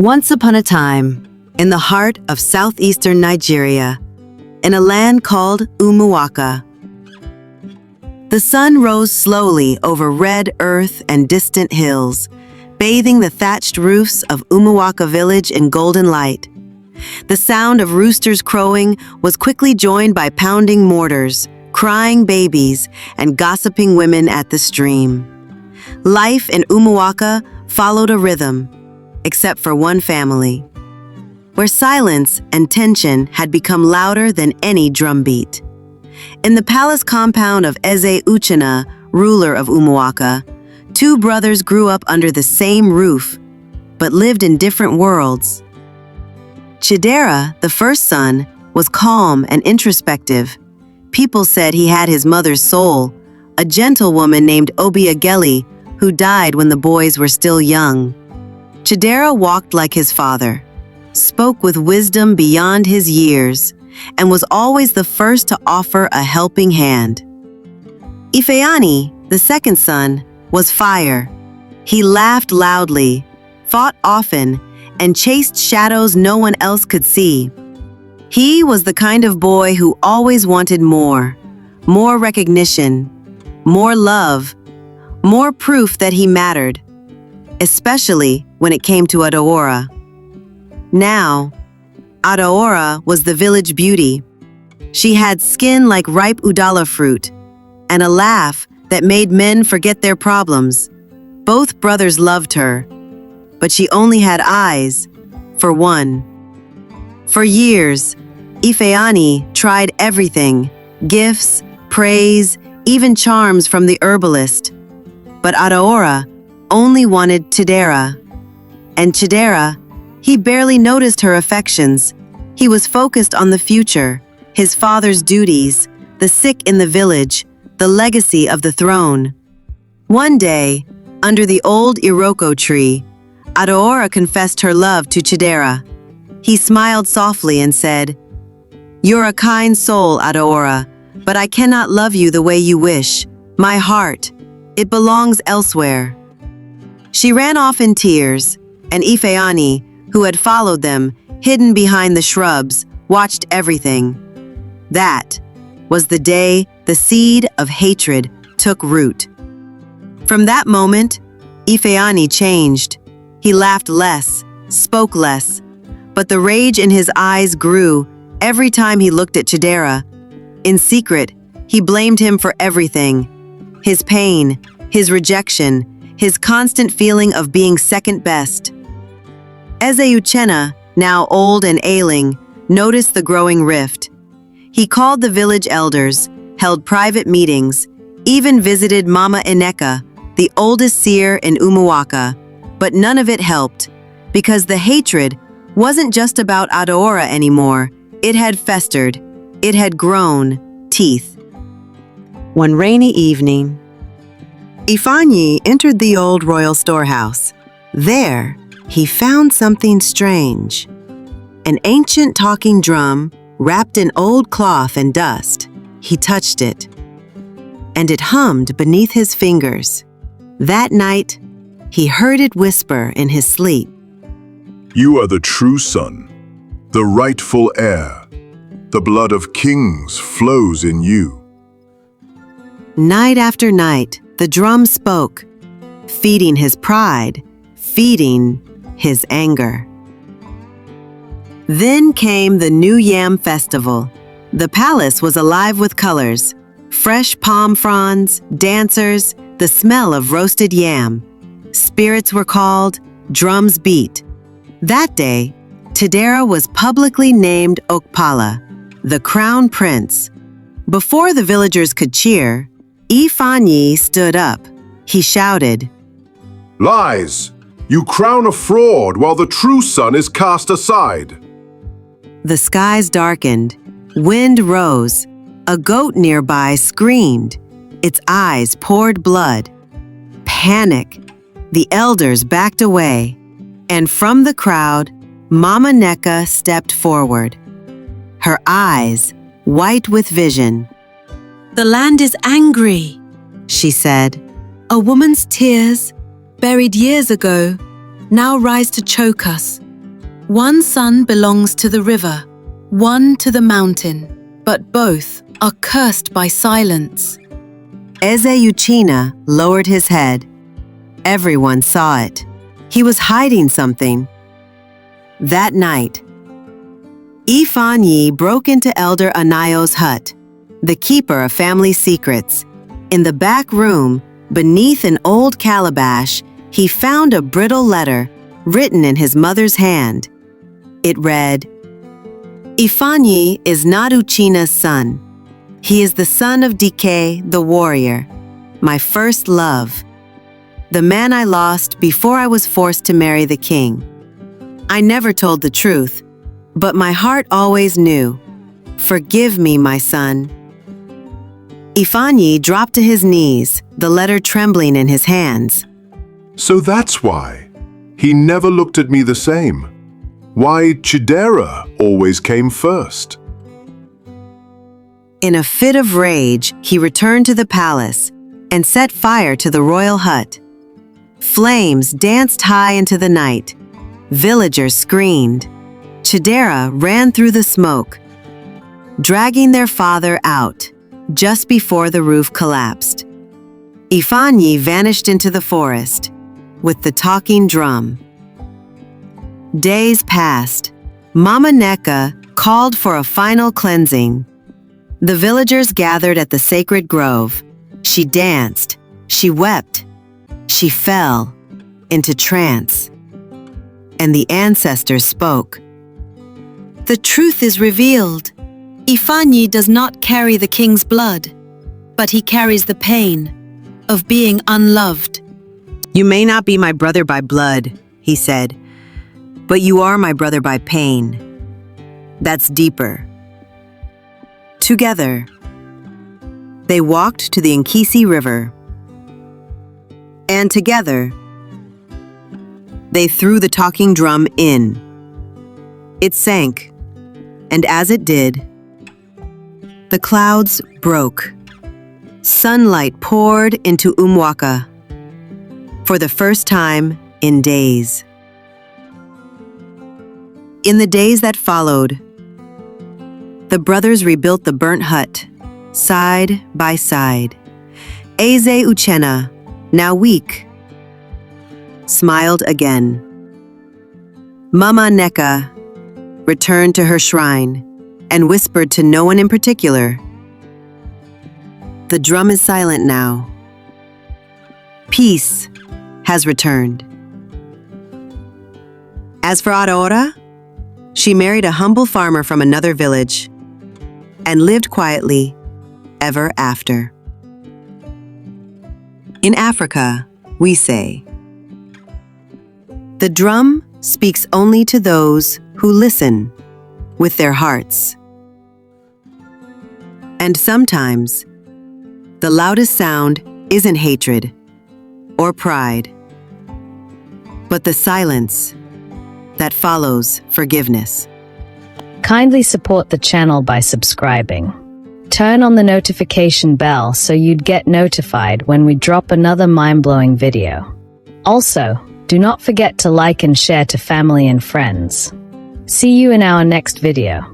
Once upon a time, in the heart of southeastern Nigeria, in a land called Umuaka, the sun rose slowly over red earth and distant hills, bathing the thatched roofs of Umuaka village in golden light. The sound of roosters crowing was quickly joined by pounding mortars, crying babies, and gossiping women at the stream. Life in Umuaka followed a rhythm, except for one family, where silence and tension had become louder than any drumbeat. In the palace compound of Eze Uchenna, ruler of Umuaka, two brothers grew up under the same roof, but lived in different worlds. Chidera, the first son, was calm and introspective. People said he had his mother's soul, a gentlewoman named Obiageli, who died when the boys were still young. Chidera walked like his father, spoke with wisdom beyond his years, and was always the first to offer a helping hand. Ifeanyi, the second son, was fire. He laughed loudly, fought often, and chased shadows no one else could see. He was the kind of boy who always wanted more recognition, more love, more proof that he mattered, especially when it came to Adaora. Now, Adaora was the village beauty. She had skin like ripe udala fruit and a laugh that made men forget their problems. Both brothers loved her, but she only had eyes for one. For years, Ifeanyi tried everything, gifts, praise, even charms from the herbalist. But Adaora only wanted Chidera. And Chidera, he barely noticed her affections. He was focused on the future, his father's duties, the sick in the village, the legacy of the throne. One day, under the old Iroko tree, Adaora confessed her love to Chidera. He smiled softly and said, "You're a kind soul, Adaora, but I cannot love you the way you wish. My heart, it belongs elsewhere." She ran off in tears, and Ifeanyi, who had followed them, hidden behind the shrubs, watched everything. That was the day the seed of hatred took root. From that moment, Ifeanyi changed. He laughed less, spoke less, but the rage in his eyes grew every time he looked at Chidera. In secret, he blamed him for everything: his pain, his rejection, his constant feeling of being second best. Eze Uchenna, now old and ailing, noticed the growing rift. He called the village elders, held private meetings, even visited Mama Ineka, the oldest seer in Umuaka, but none of it helped, because the hatred wasn't just about Adaora anymore. It had festered. It had grown teeth. One rainy evening, Ifeanyi entered the old royal storehouse. There, he found something strange. An ancient talking drum wrapped in old cloth and dust. He touched it, and it hummed beneath his fingers. That night, he heard it whisper in his sleep, "You are the true son, the rightful heir. The blood of kings flows in you." Night after night, the drum spoke, feeding his pride, feeding his anger. Then came the New Yam Festival. The palace was alive with colors, fresh palm fronds, dancers, the smell of roasted yam. Spirits were called, drums beat. That day, Chidera was publicly named Okpala, the crown prince. Before the villagers could cheer, Ifeanyi stood up. He shouted, "Lies! You crown a fraud while the true son is cast aside." The skies darkened. Wind rose. A goat nearby screamed. Its eyes poured blood. Panic. The elders backed away. And from the crowd, Mama Neka stepped forward. Her eyes white with vision. "The land is angry," she said. "A woman's tears, buried years ago, now rise to choke us. One son belongs to the river, one to the mountain, but both are cursed by silence. Eze Uchina lowered his head. Everyone saw it. He was hiding something. That night, Ifeanyi broke into Elder Anayo's hut, the keeper of family secrets. In the back room, beneath an old calabash, he found a brittle letter written in his mother's hand. It read, "Ifeanyi is not Uchina's son. He is the son of Dike, the warrior, my first love, the man I lost before I was forced to marry the king. I never told the truth, but my heart always knew. Forgive me, my son." Ifeanyi dropped to his knees, the letter trembling in his hands. So that's why. He never looked at me the same. Why Chidera always came first. In a fit of rage, he returned to the palace and set fire to the royal hut. Flames danced high into the night. Villagers screamed. Chidera ran through the smoke, dragging their father out just before the roof collapsed. Ifeanyi vanished into the forest with the talking drum. Days passed. Mama Neka called for a final cleansing. The villagers gathered at the sacred grove. She danced, she wept, she fell into trance. And the ancestors spoke. The truth is revealed. Ifeanyi does not carry the king's blood, but he carries the pain of being unloved. "You may not be my brother by blood," he said, "but you are my brother by pain. That's deeper." Together, they walked to the Nkisi River. And together, they threw the talking drum in. It sank, and as it did, the clouds broke. Sunlight poured into Umuaka for the first time in days. In the days that followed, the brothers rebuilt the burnt hut, side by side. Eze Uchenna, now weak, smiled again. Mama Neka returned to her shrine and whispered to no one in particular. The drum is silent now. Peace has returned. As for Adaora, she married a humble farmer from another village and lived quietly ever after. In Africa, we say, "The drum speaks only to those who listen with their hearts." And sometimes, the loudest sound isn't hatred or pride, but the silence that follows forgiveness. Kindly support the channel by subscribing. Turn on the notification bell so you'd get notified when we drop another mind-blowing video. Also, do not forget to like and share to family and friends. See you in our next video.